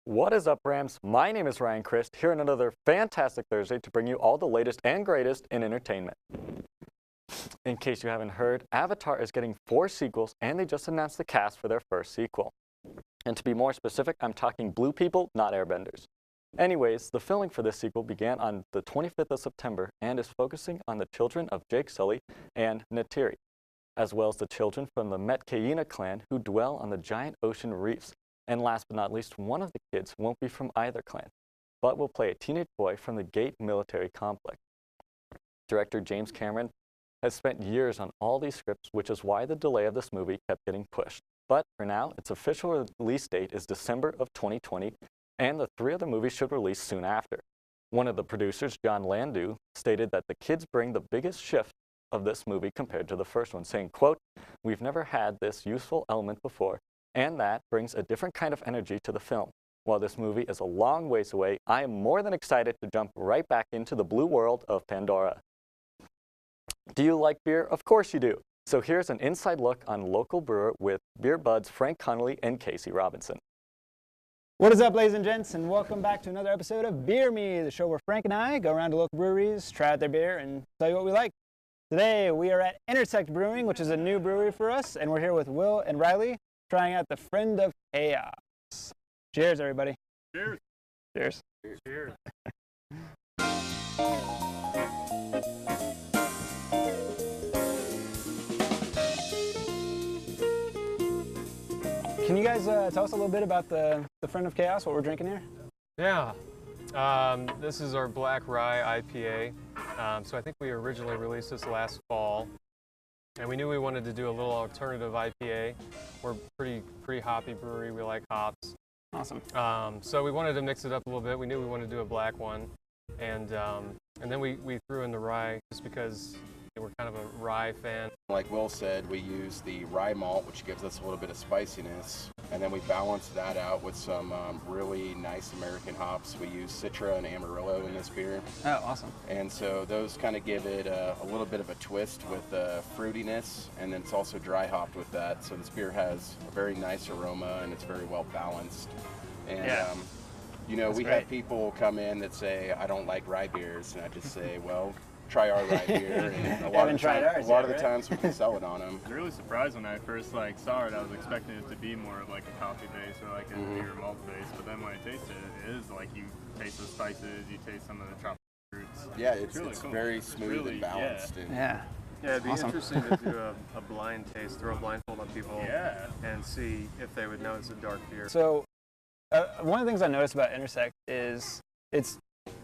What is up, Rams? My name is Ryan Christ, here on another fantastic Thursday to bring you all the latest and greatest in entertainment. In case you haven't heard, Avatar is getting 4 sequels, and they just announced the cast for their first sequel. And to be more specific, I'm talking blue people, not airbenders. Anyways, the filming for this sequel began on the 25th of September and is focusing on the children of Jake Sully and Neytiri, as well as the children from the Metkayina clan who dwell on the giant ocean reefs. And last but not least, one of the kids won't be from either clan, but will play a teenage boy from the Gate military complex. Director James Cameron has spent years on all these scripts, which is why the delay of this movie kept getting pushed. But for now, its official release date is December of 2020, and the 3 other movies should release soon after. One of the producers, John Landau, stated that the kids bring the biggest shift of this movie compared to the first one, saying, quote, "We've never had this useful element before, and that brings a different kind of energy to the film. While this movie is a long ways away, I am more than excited to jump right back into the blue world of Pandora." Do you like beer? Of course you do. So here's an inside look on local brewer with beer buds Frank Connolly and Casey Robinson. What is up, ladies and gents, and welcome back to another episode of Beer Me, the show where Frank and I go around to local breweries, try out their beer, and tell you what we like. Today we are at Sept Brewing, which is a new brewery for us, and we're here with Will and Riley, trying out the Friend of Chaos. Cheers, everybody. Cheers. Cheers. Cheers. Can you guys tell us a little bit about the Friend of Chaos, what we're drinking here? Yeah. This is our Black Rye IPA. So I think we originally released this last fall. And we knew we wanted to do a little alternative IPA. We're pretty hoppy brewery. We like hops. Awesome. So we wanted to mix it up a little bit. We knew we wanted to do a black one. And then we threw in the rye just because we're kind of a rye fan. Like Will said, we use the rye malt, which gives us a little bit of spiciness, and then we balance that out with some really nice American hops. We use Citra and Amarillo in this beer. Oh, awesome. And so those kind of give it a little bit of a twist with fruitiness, and then it's also dry hopped with that. So this beer has a very nice aroma, and it's very well balanced. And yeah. You know, That's we great. have people come in that say, "I don't like rye beers," and I just say, well, try our rye beer, and a lot of the times we can sell it on them. I was really surprised when I first saw it. I was expecting it to be more of like a coffee base or like a beer malt base, but then when I tasted it, it is like you taste the spices, you taste some of the tropical fruits. Yeah, it's really cool. very smooth really, and balanced. Yeah. And Yeah. Yeah, it'd be Awesome. interesting to do a blind taste, throw a blindfold on people Yeah. and see if they would know it's a dark beer. So one of the things I noticed about Intersect is it's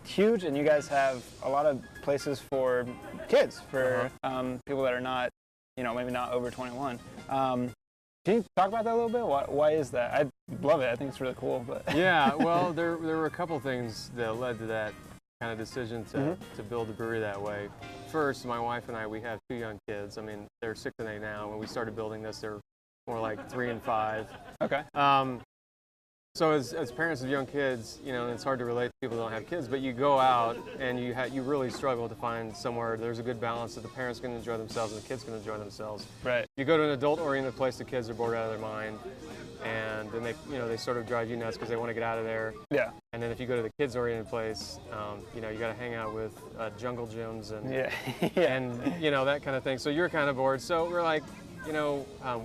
huge, and you guys have a lot of places for kids, for people that are not, maybe not over 21. Can you talk about that a little bit? Why is that? I love it. I think it's really cool. But Yeah, well, there were a couple things that led to that kind of decision to build the brewery that way. First, my wife and I, we have 2 young kids. I mean, they're 6 and 8 now. When we started building this, they're more like 3 and 5. okay. So as parents of young kids, it's hard to relate to people who don't have kids, but you go out and you really struggle to find somewhere there's a good balance that the parents can enjoy themselves and the kids can enjoy themselves. Right. You go to an adult-oriented place, the kids are bored out of their mind, and then they sort of drive you nuts because they want to get out of there. Yeah. And then if you go to the kids-oriented place, you got to hang out with jungle gyms and and that kind of thing. So you're kind of bored. So we're like,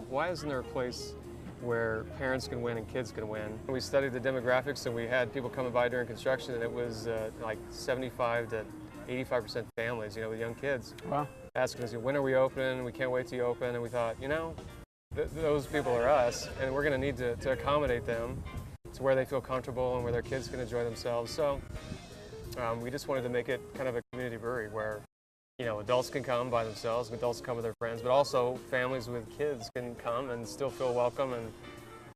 why isn't there a place where parents can win and kids can win? We studied the demographics, and we had people coming by during construction, and it was like 75 to 85% families, with young kids. Wow. Asking us, when are we open? We can't wait till you open. And we thought, those people are us, and we're going to need to accommodate them to where they feel comfortable and where their kids can enjoy themselves. So we just wanted to make it kind of a community brewery where adults can come by themselves, adults come with their friends, but also families with kids can come and still feel welcome and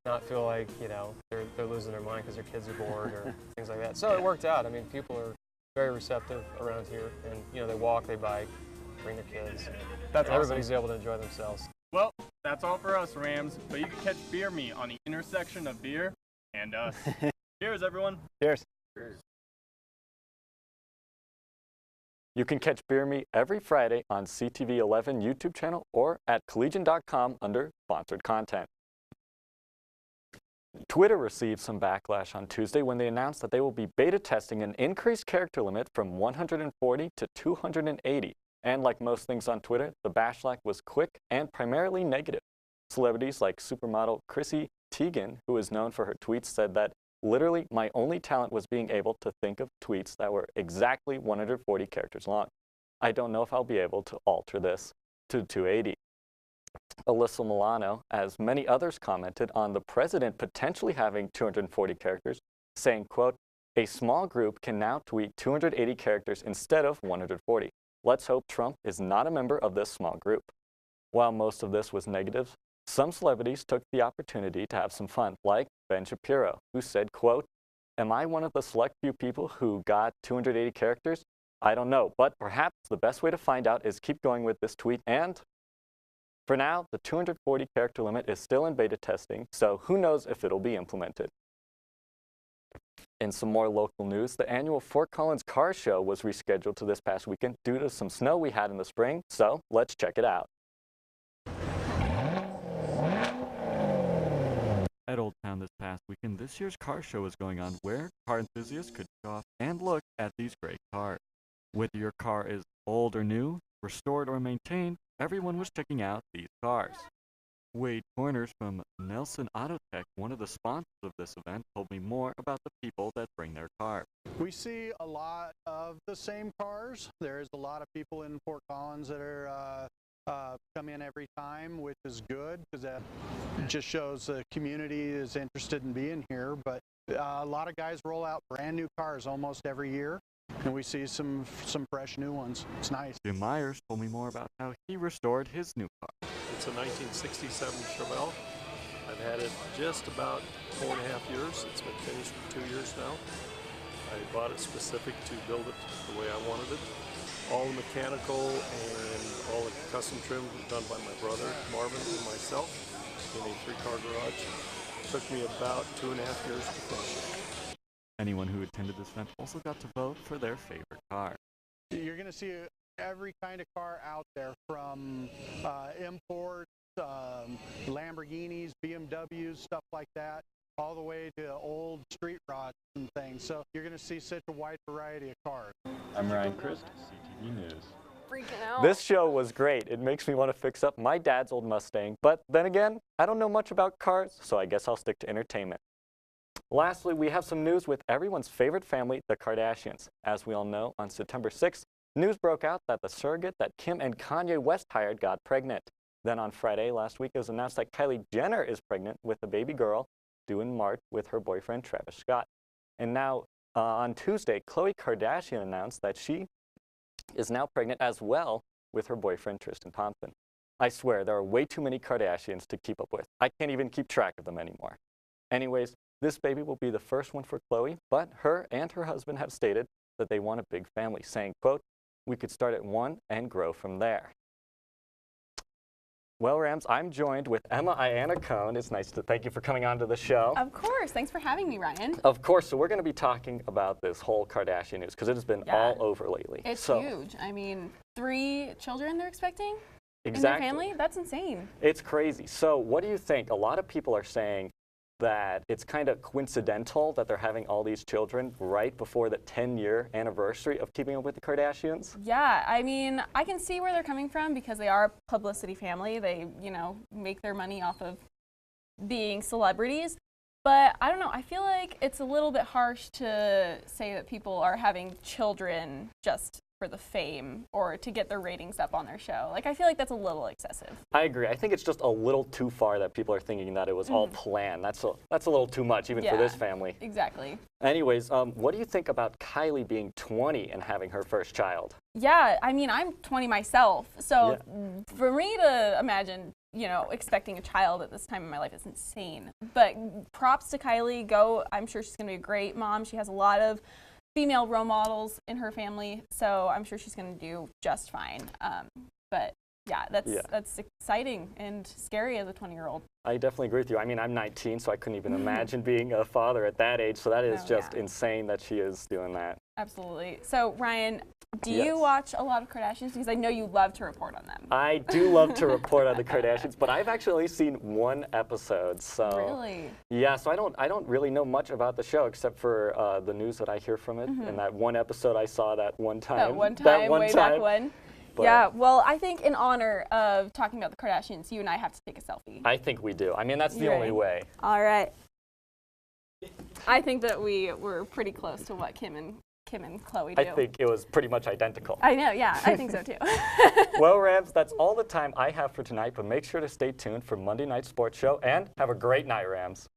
not feel like, they're losing their mind because their kids are bored or things like that. So it worked out. I mean, people are very receptive around here, and, they walk, they bike, bring their kids. That's awesome. Everybody's able to enjoy themselves. Well, that's all for us, Rams. But you can catch Beer Me on the intersection of beer and us. Cheers, everyone. Cheers. You can catch Beer Me every Friday on CTV 11 YouTube channel or at collegian.com under sponsored content. Twitter received some backlash on Tuesday when they announced that they will be beta testing an increased character limit from 140 to 280. And like most things on Twitter, the backlash was quick and primarily negative. Celebrities like supermodel Chrissy Teigen, who is known for her tweets, said that literally my only talent was being able to think of tweets that were exactly 140 characters long. I don't know if I'll be able to alter this to 280. Alyssa Milano, as many others, commented on the president potentially having 240 characters, saying, quote, "A small group can now tweet 280 characters instead of 140. Let's hope Trump is not a member of this small group." While most of this was negative, some celebrities took the opportunity to have some fun, like Ben Shapiro, who said, quote, "Am I one of the select few people who got 280 characters? I don't know, but perhaps the best way to find out is keep going with this tweet, and for now, the 240 character limit is still in beta testing, so who knows if it'll be implemented." In some more local news, the annual Fort Collins Car Show was rescheduled to this past weekend due to some snow we had in the spring, so let's check it out. At Old Town this past weekend, this year's car show is going on where car enthusiasts could show off and look at these great cars. Whether your car is old or new, restored or maintained, everyone was checking out these cars. Wade Corners from Nelson Auto Tech, one of the sponsors of this event, told me more about the people that bring their car. We see a lot of the same cars. There's a lot of people in Fort Collins that are come in every time, which is good because that just shows the community is interested in being here. But a lot of guys roll out brand new cars almost every year, and we see some fresh new ones. It's nice. Jim Myers told me more about how he restored his new car. It's a 1967 Chevelle. I've had it just about 4.5 years. It's been finished for 2 years now. I bought it specific to build it the way I wanted it. All the mechanical and all the custom trim was done by my brother, Marvin, and myself in a 3-car garage. It took me about 2.5 years to finish it. Anyone who attended this event also got to vote for their favorite car. You're going to see every kind of car out there, from imports, Lamborghinis, BMWs, stuff like that, all the way to old street rods and things. So you're going to see such a wide variety of cars. I'm Ryan Christ, CTV News. Freaking out. This show was great. It makes me want to fix up my dad's old Mustang, but then again, I don't know much about cars, so I guess I'll stick to entertainment. Lastly, we have some news with everyone's favorite family, the Kardashians. As we all know, on September 6th, news broke out that the surrogate that Kim and Kanye West hired got pregnant. Then on Friday last week, it was announced that Kylie Jenner is pregnant with a baby girl due in March with her boyfriend, Travis Scott. And now, on Tuesday, Khloe Kardashian announced that she is now pregnant as well with her boyfriend, Tristan Thompson. I swear, there are way too many Kardashians to keep up with. I can't even keep track of them anymore. Anyways, this baby will be the first one for Khloe, but her and her husband have stated that they want a big family, saying, quote, "We could start at 1 and grow from there." Well, Rams, I'm joined with Emma Ianna Cohn. It's nice to thank you for coming on to the show. Of course. Thanks for having me, Ryan. Of course. So we're going to be talking about this whole Kardashian news because it has been all over lately. It's huge. I mean, 3 children they're expecting in their family? That's insane. It's crazy. So what do you think? A lot of people are saying that it's kind of coincidental that they're having all these children right before the 10-year anniversary of Keeping Up with the Kardashians. Yeah, I mean, I can see where they're coming from because they are a publicity family. They, you know, make their money off of being celebrities. But I don't know, I feel like it's a little bit harsh to say that people are having children just for the fame or to get their ratings up on their show. Like, I feel like that's a little excessive. I agree. I think it's just a little too far that people are thinking that it was all planned. That's a little too much, even for this family. Exactly. Anyways, what do you think about Kylie being 20 and having her first child? Yeah, I mean, I'm 20 myself, so for me to imagine, you know, expecting a child at this time in my life is insane. But props to Kylie. I'm sure she's going to be a great mom. She has a lot of female role models in her family, so I'm sure she's going to do just fine. But yeah, that's exciting and scary as a 20-year-old. I definitely agree with you. I mean, I'm 19, so I couldn't even imagine being a father at that age, so that is just insane that she is doing that. Absolutely. So, Ryan, Do you watch a lot of Kardashians? Because I know you love to report on them. I do love to report on the Kardashians, but I've actually seen one episode. So Really? yeah, so I don't really know much about the show except for the news that I hear from it, and that one episode I saw that one time. That one time, way back when. But Yeah, well, I think in honor of talking about the Kardashians, you and I have to take a selfie. I think we do. I mean, that's the You only ready? way. All right. I think that we were pretty close to what Kim and Chloe do. I think it was pretty much identical. I know, yeah, I think so too. Well, Rams, that's all the time I have for tonight, but make sure to stay tuned for Monday Night Sports Show, and have a great night, Rams.